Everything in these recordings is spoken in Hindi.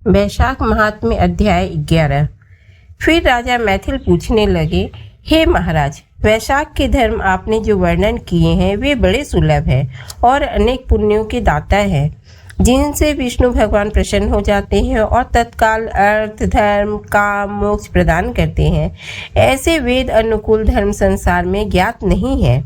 वैशाख महात्म्य अध्याय 11। फिर राजा मैथिल पूछने लगे, हे महाराज, वैशाख के धर्म आपने जो वर्णन किए हैं वे बड़े सुलभ हैं और अनेक पुण्यों के दाता हैं, जिनसे विष्णु भगवान प्रसन्न हो जाते हैं और तत्काल अर्थ, धर्म, काम, मोक्ष प्रदान करते हैं। ऐसे वेद अनुकूल धर्म संसार में ज्ञात नहीं है।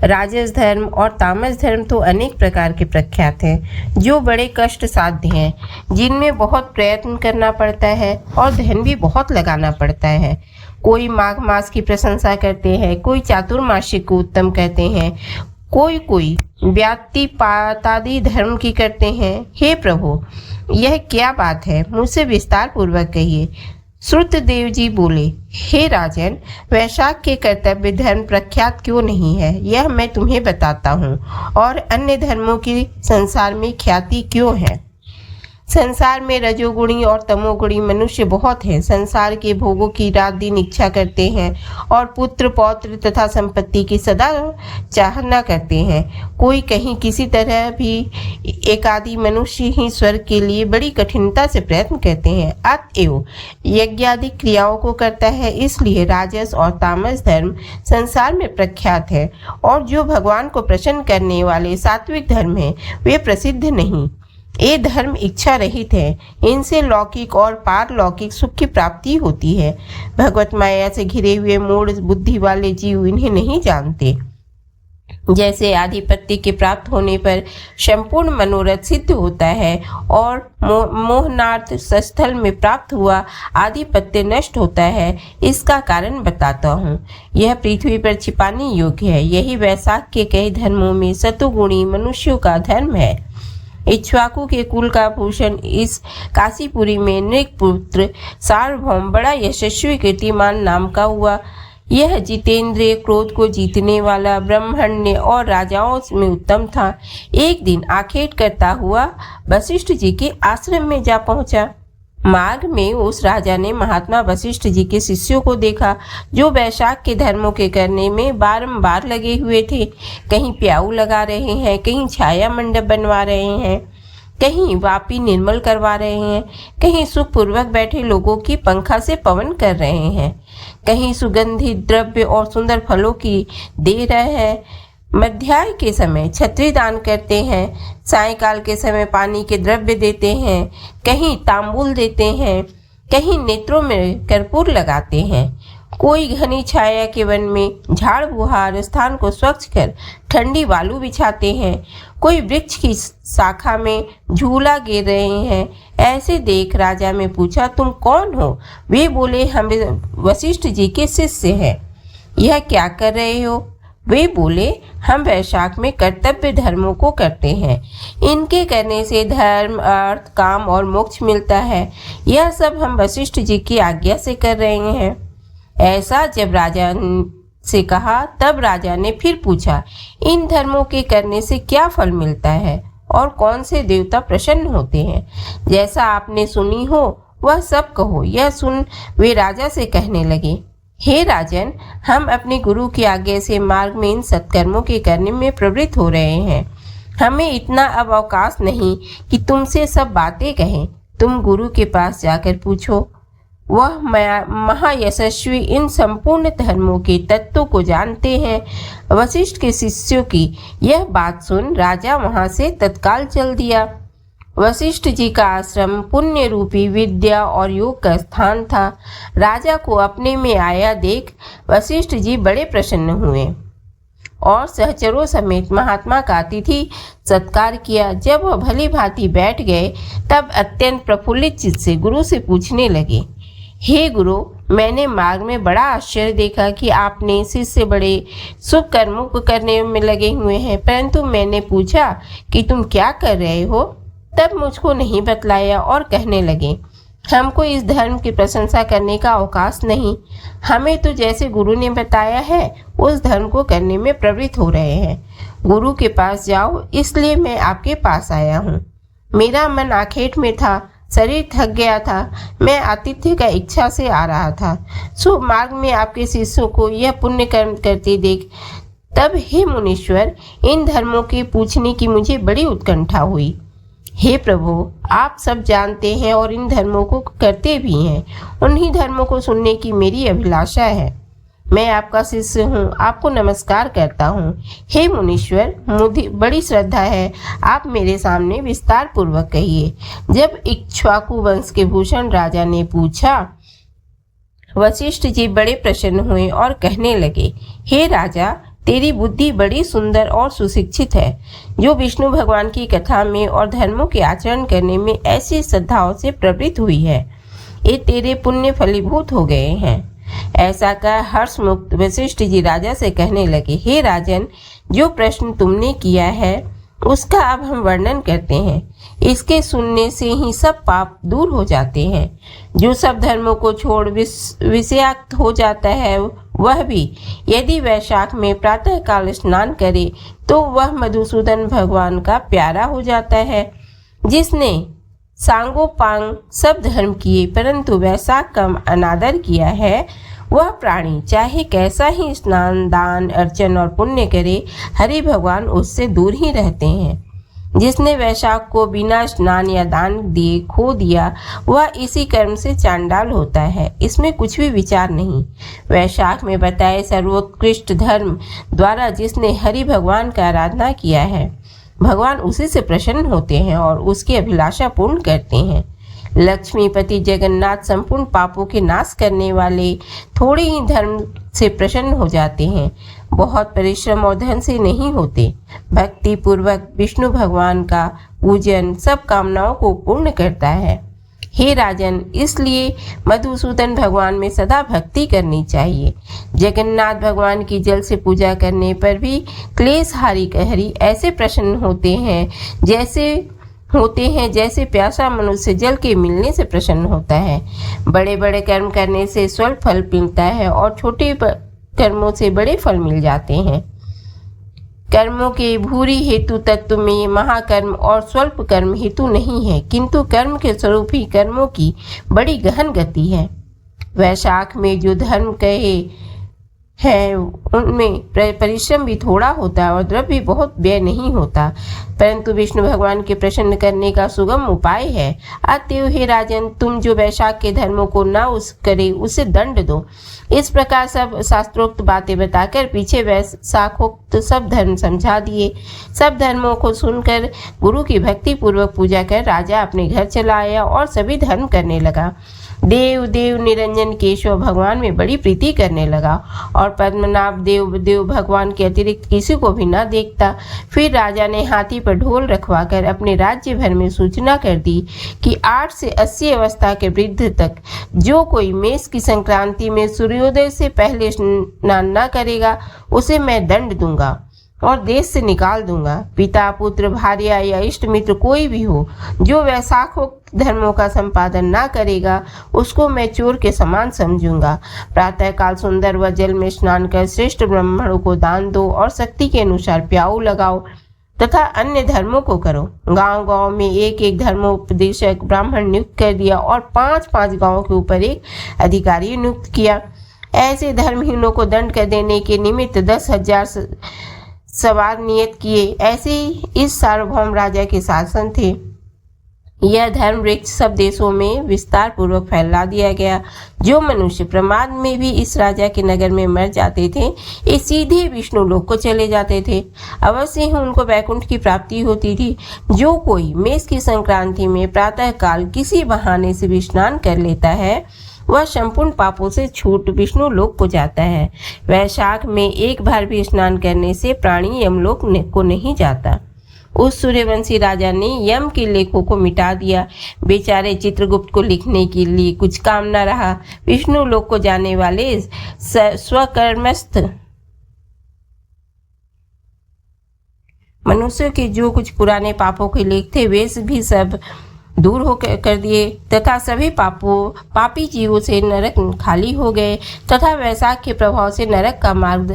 राजस धर्म और तामस धर्म तो अनेक प्रकार के प्रख्यात हैं, जो बड़े कष्ट साध्य हैं, जिनमें बहुत प्रयत्न करना पड़ता है और धन भी बहुत लगाना पड़ता है। कोई माघ मास की प्रशंसा करते हैं, कोई चातुर्मासिक को उत्तम कहते हैं, कोई व्यातिपातादि धर्म की करते हैं। हे प्रभु, यह क्या बात है? मुझसे विस्तार पूर्वक कहिए। श्रुतदेव जी बोले, हे राजन, वैशाख के कर्तव्य धर्म प्रख्यात क्यों नहीं है, यह मैं तुम्हें बताता हूँ। और अन्य धर्मों की संसार में ख्याति क्यों है? संसार में रजोगुणी और तमोगुणी मनुष्य बहुत हैं। संसार के भोगों की रात दिन इच्छा करते हैं और पुत्र पौत्र तथा संपत्ति की सदा चाहना करते हैं। कोई कहीं किसी तरह भी एकादि मनुष्य ही स्वर्ग के लिए बड़ी कठिनता से प्रयत्न करते हैं, अतएव यज्ञादि क्रियाओं को करता है। इसलिए राजस और तामस धर्म संसार में प्रख्यात है, और जो भगवान को प्रसन्न करने वाले सात्विक धर्म हैं वे प्रसिद्ध नहीं। ये धर्म इच्छा रहित है, इनसे लौकिक और पारलौकिक सुख की प्राप्ति होती है। भगवत माया से घिरे हुए मूढ़ बुद्धि वाले जीव इन्हें नहीं जानते। जैसे आधिपत्य के प्राप्त होने पर संपूर्ण मनोरथ सिद्ध होता है और मोहनार्थ स्थल में प्राप्त हुआ आधिपत्य नष्ट होता है, इसका कारण बताता हूँ। यह पृथ्वी पर छिपाने योग्य है। यही वैशाख के कई धर्मों में सतुगुणी मनुष्यों का धर्म है। इक्ष्वाकु के कुल का भूषण इस काशीपुरी में नृगपुत्र सार्वभौम बड़ा यशस्वी कीर्तिमान नाम का हुआ। यह जितेंद्रिय, क्रोध को जीतने वाला, ब्रह्मण्य और राजाओं में उत्तम था। एक दिन आखेट करता हुआ वशिष्ठ जी के आश्रम में जा पहुंचा। मार्ग में उस राजा ने महात्मा वशिष्ठ जी के शिष्यों को देखा, जो वैशाख के धर्मों के करने में बारंबार लगे हुए थे। कहीं प्याऊ लगा रहे हैं, कहीं छाया मंडप बनवा रहे हैं, कहीं वापी निर्मल करवा रहे हैं, कहीं सुखपूर्वक बैठे लोगों की पंखा से पवन कर रहे हैं, कहीं सुगंधित द्रव्य और सुंदर फलों की दे रहे हैं। मध्याह्न के समय छत्री दान करते हैं, सायंकाल के समय पानी के द्रव्य देते हैं, कहीं तांबूल देते हैं, कहीं नेत्रों में कर्पूर लगाते हैं। कोई घनी छाया के वन में झाड़ बुहार स्थान को स्वच्छ कर ठंडी वालू बिछाते हैं, कोई वृक्ष की शाखा में झूला गिर रहे हैं। ऐसे देख राजा ने पूछा, तुम कौन हो? वे बोले, हम वशिष्ठ जी के शिष्य हैं। यह क्या कर रहे हो? वे बोले, हम वैशाख में कर्तव्य धर्मों को करते हैं। इनके करने से धर्म, अर्थ, काम और मोक्ष मिलता है। यह सब हम वशिष्ठ जी की आज्ञा से कर रहे हैं। ऐसा जब राजा से कहा, तब राजा ने फिर पूछा, इन धर्मों के करने से क्या फल मिलता है और कौन से देवता प्रसन्न होते हैं? जैसा आपने सुनी हो वह सब कहो। यह सुन वे राजा से कहने लगे, हे राजन, हम अपने गुरु की आज्ञा से मार्ग में इन सत्कर्मों के करने में प्रवृत्त हो रहे हैं। हमें इतना अब अवकाश नहीं कि तुमसे सब बातें कहें। तुम गुरु के पास जाकर पूछो। वह महायशस्वी इन संपूर्ण धर्मों के तत्वों को जानते हैं। वशिष्ठ के शिष्यों की यह बात सुन राजा वहां से तत्काल चल दिया। वशिष्ठ जी का आश्रम पुण्य रूपी विद्या और योग का स्थान था। राजा को अपने में आया देख वशिष्ठ जी बड़े प्रसन्न हुए और सहचरों समेत महात्मा का अतिथि सत्कार किया। जब वह भली भांति बैठ गए, तब अत्यंत प्रफुल्लित चित्त से गुरु से पूछने लगे, हे गुरु, मैंने मार्ग में बड़ा आश्चर्य देखा कि आपने शिष्य बड़े शुभ कर्मों को करने में लगे हुए हैं, परंतु मैंने पूछा कि तुम क्या कर रहे हो, तब मुझको नहीं बतलाया और कहने लगे, हमको इस धर्म की प्रशंसा करने का अवकाश नहीं। हमें तो जैसे गुरु ने बताया है उस धर्म को करने में प्रवृत्त हो रहे हैं। गुरु के पास जाओ, इसलिए मैं आपके पास आया हूँ। मेरा मन आखेट में था, शरीर थक गया था, मैं आतिथ्य का इच्छा से आ रहा था। सो मार्ग में आपके शिष्यों को यह पुण्य कर्म करते देख तब हे मुनीश्वर, इन धर्मों के पूछने की मुझे बड़ी उत्कंठा हुई। हे प्रभु, आप सब जानते हैं और इन धर्मों को करते भी हैं। उन्हीं धर्मों को सुनने की मेरी अभिलाषा है। मैं आपका शिष्य हूँ, आपको नमस्कार करता हूँ। हे मुनीश्वर, मुझे बड़ी श्रद्धा है, आप मेरे सामने विस्तार पूर्वक कहिए। जब इक्ष्वाकु वंश के भूषण राजा ने पूछा, वशिष्ठ जी बड़े प्रसन्न हुए और कहने लगे, हे राजा, तेरी बुद्धि बड़ी सुंदर और सुशिक्षित है, जो विष्णु भगवान की कथा में और धर्मों के आचरण करने में ऐसी श्रद्धाओं से प्रवृत्त हुई है। ये तेरे पुण्य फलीभूत हो गए हैं। ऐसा कह हर्ष मुक्त वशिष्ठ जी राजा से कहने लगे, हे राजन, जो प्रश्न तुमने किया है उसका अब हम वर्णन करते हैं। इसके सुनने से ही सब पाप दूर हो जाते हैं। जो सब धर्मों को छोड़ विषयाक्त हो जाता है, वह भी यदि वैशाख में प्रातः काल स्नान करे तो वह मधुसूदन भगवान का प्यारा हो जाता है। जिसने सांगोपांग सब धर्म किए परंतु वैशाख का अनादर किया है, वह प्राणी चाहे कैसा ही स्नान, दान, अर्चन और पुण्य करे, हरि भगवान उससे दूर ही रहते हैं। जिसने वैशाख को बिना स्नान या दान दिए खो दिया, वह इसी कर्म से चांडाल होता है। इसमें कुछ भी विचार नहीं। वैशाख में बताए सर्वोत्कृष्ट धर्म द्वारा जिसने हरि भगवान का आराधना किया है, भगवान उसी से प्रसन्न होते हैं और उसकी अभिलाषा पूर्ण करते हैं। लक्ष्मीपति जगन्नाथ संपूर्ण पापों के नाश करने वाले थोड़े ही धर्म से प्रसन्न हो जाते हैं। बहुत परिश्रम और धन से नहीं होते। भक्ति पूर्वक विष्णु भगवान का पूजन सब कामनाओं को पूर्ण करता है। हे राजन, इसलिए मधुसूदन भगवान में सदा भक्ति करनी चाहिए। जगन्नाथ भगवान की जल से पूजा करने पर भी क्लेशहारी कहरी ऐसे प्रसन्न होते हैं जैसे प्यासा मनुष्य जल के मिलने से प्रसन्न होता है। बड़े बड़े कर्म करने से स्वल्प फल मिलता है और छोटे कर्मों से बड़े फल मिल जाते हैं। कर्मों के भूरी हेतु तत्व में महाकर्म और स्वल्प कर्म हेतु नहीं है, किंतु कर्म के स्वरूप ही कर्मों की बड़ी गहन गति है। वैशाख में जो धर्म कहे हैं उनमें परिश्रम भी थोड़ा होता है और द्रव्य भी बहुत व्यय नहीं होता, परंतु विष्णु भगवान के प्रसन्न करने का सुगम उपाय है। अतएव हे राजन, तुम जो वैशाख के धर्मों को न करे उसे दंड दो। इस प्रकार सब शास्त्रोक्त बातें बताकर पीछे वैशाखोक्त सब धर्म समझा दिए। सब धर्मों को सुनकर गुरु की भक्ति पूर्वक पूजा कर राजा अपने घर चला आया और सभी धर्म करने लगा। देव निरंजन केशव भगवान में बड़ी प्रीति करने लगा और पद्मनाभ देव भगवान के अतिरिक्त किसी को भी न देखता। फिर राजा ने हाथी पर ढोल रखवाकर अपने राज्य भर में सूचना कर दी कि 8 से 80 अवस्था के वृद्ध तक जो कोई मेष की संक्रांति में सूर्योदय से पहले स्नान न करेगा, उसे मैं दंड दूंगा और देश से निकाल दूंगा। पिता, पुत्र, भार्या या इष्ट मित्र कोई भी हो, जो वैशाखोक्त धर्मों का संपादन ना करेगा, उसको मैं चोर के समान समझूंगा। प्रातः काल सुंदर व जल में स्नान कर श्रेष्ठ ब्राह्मणों को दान दो और शक्ति के अनुसार प्याऊ लगाओ तथा अन्य धर्मों को करो। गांव गांव में एक एक धर्मोपदेशक ब्राह्मण नियुक्त कर दिया और 5-5 गांवों के ऊपर एक अधिकारी नियुक्त किया। ऐसे धर्महीनों को दंड कर देने के निमित्त 10,000 सवार नियत किए। ऐसे इस सार्वभौम राजा के शासन थे। यह धर्म वृक्ष सब देशों में विस्तार पूर्वक फैला दिया गया। जो मनुष्य प्रमाद में भी इस राजा के नगर में मर जाते थे, ये सीधे विष्णु लोक को चले जाते थे। अवश्य ही उनको वैकुंठ की प्राप्ति होती थी। जो कोई मेष की संक्रांति में प्रातः काल किसी बहाने से भी स्नान कर लेता है, वह संपूर्ण पापों से छूट विष्णु लोक को जाता है। वैशाख में एक बार भी स्नान करने से प्राणी यमलोक को नहीं जाता। उस सूर्यवंशी राजा ने यम के लेखों को मिटा दिया। बेचारे चित्रगुप्त को लिखने के लिए कुछ काम न रहा। विष्णु लोक को जाने वाले स्वकर्मस्थ मनुष्यों के जो कुछ पुराने पापों के लेख थे, वे भी सब दूर हो कर दिए तथा सभी पापी जीवों से नरक खाली हो गए तथा वैशाख के प्रभाव से नरक का मार्ग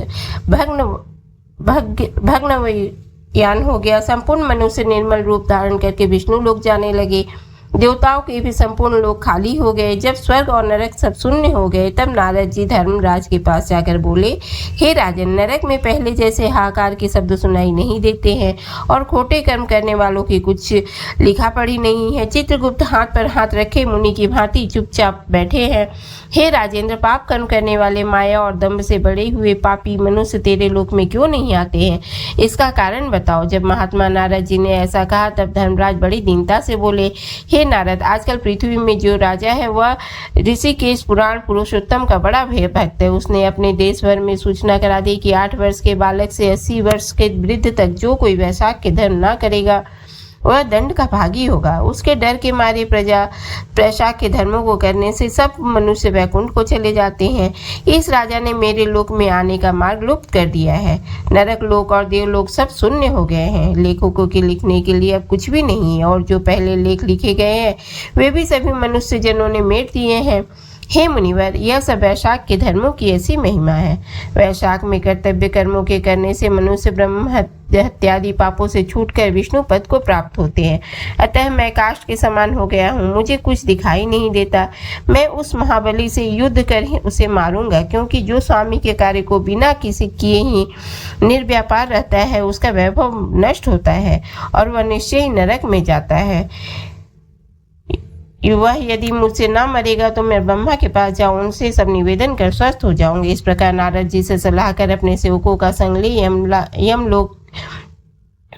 भग्न यान हो गया। संपूर्ण मनुष्य निर्मल रूप धारण करके विष्णु लोक जाने लगे। देवताओं के भी संपूर्ण लोक खाली हो गए। जब स्वर्ग और नरक सब शून्य हो गए तब नारद जी धर्मराज के पास जाकर बोले, हे राजन, नरक में पहले जैसे हाहाकार के शब्द सुनाई नहीं देते हैं और खोटे कर्म करने वालों की कुछ लिखा पढ़ी नहीं है। चित्रगुप्त हाथ पर हाथ रखे मुनि की भांति चुपचाप बैठे हैं। हे राजेंद्र, पाप कर्म करने वाले माया और दंभ से बड़े हुए पापी मनुष्य तेरे लोक में क्यों नहीं आते हैं? इसका कारण बताओ। जब महात्मा नारद जी ने ऐसा कहा तब धर्मराज बड़ी दीनता से बोले, हे नारद, आजकल पृथ्वी में जो राजा है वह ऋषिकेश पुराण पुरुषोत्तम का बड़ा भक्त है। उसने अपने देश भर में सूचना करा दी कि 8 वर्ष के बालक से 80 वर्ष के वृद्ध तक जो कोई वैशाख के धर्म ना करेगा वह दंड का भागी होगा। उसके डर के मारे वैशाख के धर्मों को करने से सब मनुष्य वैकुंठ को चले जाते हैं। इस राजा ने मेरे लोक में आने का मार्ग लुप्त कर दिया है। नरक लोक और देवलोक सब शून्य हो गए हैं। लेखकों के लिखने के लिए अब कुछ भी नहीं है और जो पहले लेख लिखे गए हैं वे भी सभी मनुष्य जनों ने मेट दिए हैं। हे मुनिवर, यह सब वैशाख के धर्मों की ऐसी महिमा है। वैशाख में कर्तव्य कर्मों के करने से मनुष्य ब्रह्म हत्यादि पापों से छूटकर विष्णु पद को प्राप्त होते हैं। अतः मैं काष्ठ के समान हो गया हूँ, मुझे कुछ दिखाई नहीं देता। मैं उस महाबली से युद्ध कर ही उसे मारूंगा, क्योंकि जो स्वामी के कार्य को बिना किसी किए ही निर्व्यापार रहता है उसका वैभव नष्ट होता है और वह निश्चय ही नरक में जाता है। वह यदि मुझसे ना मरेगा तो मैं ब्रह्मा के पास जाऊं, उनसे सब निवेदन कर स्वस्थ हो जाऊंगी। इस प्रकार नारद जी से सलाह कर अपने सेवकों का संग ले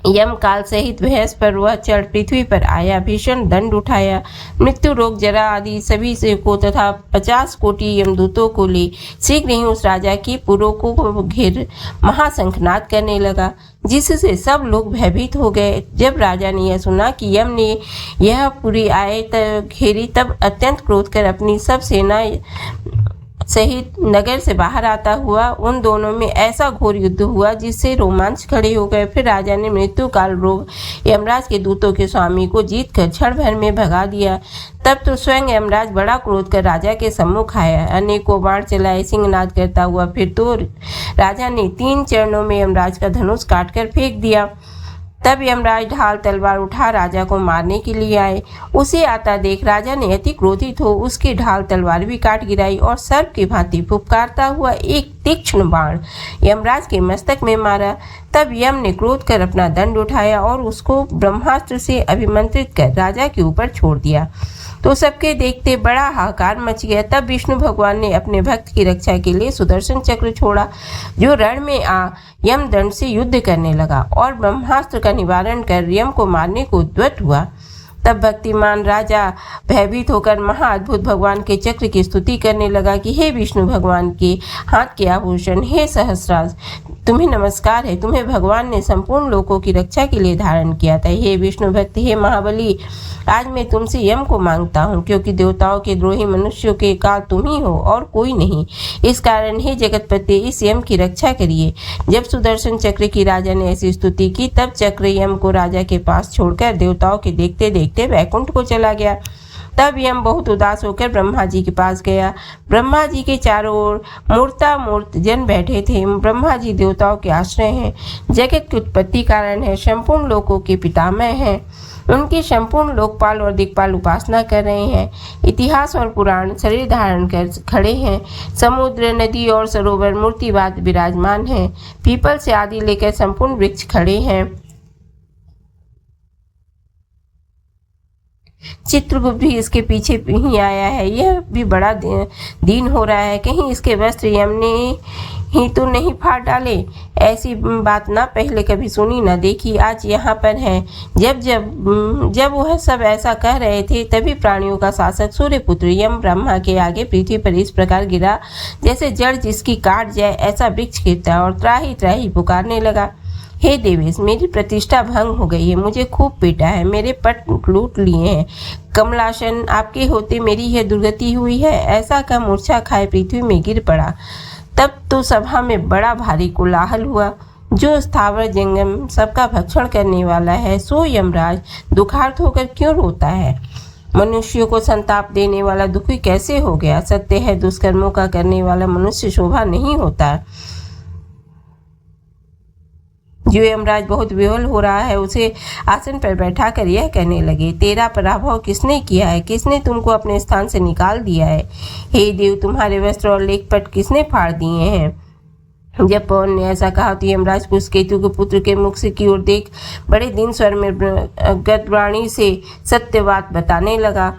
यम काल सहित भैंस पर वह चढ़ पृथ्वी पर आया। भीषण दंड उठाया, मृत्यु, रोग, जरा आदि सभी सेवकों तथा 50 कोटि यमदूतों को ले शीघ्र ही उस राजा की पुरों को घेर महाशंखनाद करने लगा, जिससे सब लोग भयभीत हो गए। जब राजा ने यह सुना कि यम ने यह पुरी आए घेरी तब अत्यंत क्रोध कर अपनी सब सेना सहित नगर से बाहर आता हुआ उन दोनों में ऐसा घोर युद्ध हुआ जिससे रोमांच खड़े हो गए। फिर राजा ने मृत्यु काल रोग यमराज के दूतों के स्वामी को जीत कर क्षण भर में भगा दिया। तब तो स्वयं यमराज बड़ा क्रोध कर राजा के सम्मुख आया, अनेकों बाण चलाए, सिंहनाद करता हुआ। फिर तो राजा ने 3 चरणों में यमराज का धनुष काटकर फेंक दिया। तब यमराज ढाल तलवार उठा राजा को मारने के लिए आए। उसे आता देख राजा ने अति क्रोधित हो उसकी ढाल तलवार भी काट गिराई और सर्प की भांति फुफकारता हुआ एक तीक्ष्ण बाण यमराज के मस्तक में मारा। तब यम ने क्रोध कर अपना दंड उठाया और उसको ब्रह्मास्त्र से अभिमंत्रित कर राजा के ऊपर छोड़ दिया। तो सबके देखते बड़ा हाहाकार मच गया। तब विष्णु भगवान ने अपने भक्त की रक्षा के लिए सुदर्शन चक्र छोड़ा, जो रण में आ यम दंड से युद्ध करने लगा और ब्रह्मास्त्र का निवारण कर यम को मारने को उद्यत हुआ। तब भक्तिमान राजा भयभीत होकर महाअद्भुत भगवान के चक्र की स्तुति करने लगा कि हे विष्णु भगवान के हाथ के आभूषण, हे सहस्राज, तुम्हें नमस्कार है। तुम्हें भगवान ने संपूर्ण लोकों की रक्षा के लिए धारण किया था। हे विष्णु भक्त, हे महाबली, आज मैं तुमसे यम को मांगता हूँ, क्योंकि देवताओं के द्रोही मनुष्यों के काल तुम ही हो और कोई नहीं। इस कारण हे जगतपति, इस यम की रक्षा करिए। जब सुदर्शन चक्र की राजा ने ऐसी स्तुति की तब चक्र यम को राजा के पास छोड़कर देवताओं के देखते देखते वैकुंठ को चला गया। तब यम बहुत उदास होकर ब्रह्मा जी के पास गया। ब्रह्मा जी के चारों ओर मूर्तामूर्त जन बैठे थे। ब्रह्मा जी देवताओं के आश्रय हैं, जगत की उत्पत्ति कारण है, संपूर्ण लोकों के पितामह हैं। उनके संपूर्ण लोकपाल और दिक्पाल उपासना कर रहे हैं। इतिहास और पुराण शरीर धारण कर खड़े हैं। समुद्र, नदी और सरोवर मूर्तिवाद विराजमान हैं। पीपल से आदि लेकर संपूर्ण वृक्ष खड़े हैं। चित्रगुप्त भी इसके पीछे ही आया है। यह भी बड़ा दीन हो रहा है, कहीं इसके वस्त्र यम ने ही तो नहीं फाड़ डाले। ऐसी बात ना पहले कभी सुनी न देखी, आज यहाँ पर है। जब वह सब ऐसा कह रहे थे तभी प्राणियों का शासक सूर्यपुत्र यम ब्रह्मा के आगे पृथ्वी पर इस प्रकार गिरा जैसे जड़ जिसकी काट जाए ऐसा वृक्ष गिरता और त्राही त्राही पुकारने लगा, हे देवेश, मेरी प्रतिष्ठा भंग हो गई है, मुझे खूब पीटा है, मेरे पट लूट लिए हैं। कमलासन, आपके होते मेरी यह दुर्गति हुई है। ऐसा कह मूर्छा खाए पृथ्वी में गिर पड़ा। तब तो सभा में बड़ा भारी कोलाहल हुआ। जो स्थावर जंगम सबका भक्षण करने वाला है सो यमराज दुखार्थ होकर क्यों रोता है? मनुष्यों को संताप देने वाला दुखी कैसे हो गया? सत्य है, दुष्कर्मों का करने वाला मनुष्य शोभा नहीं होता। जो यमराज बहुत विह्वल हो रहा है उसे आसन पर बैठा कर यह कहने लगे, तेरा पराभव किसने किया है? किसने तुमको अपने स्थान से निकाल दिया है? हे देव, तुम्हारे वस्त्र और लेखपट किसने फाड़ दिए हैं? जब पवन ने ऐसा कहा तो यमराज पुष्केतु के पुत्र के मुख से की ओर देख बड़े दिन स्वर में गदवाणी से सत्य बात बताने लगा।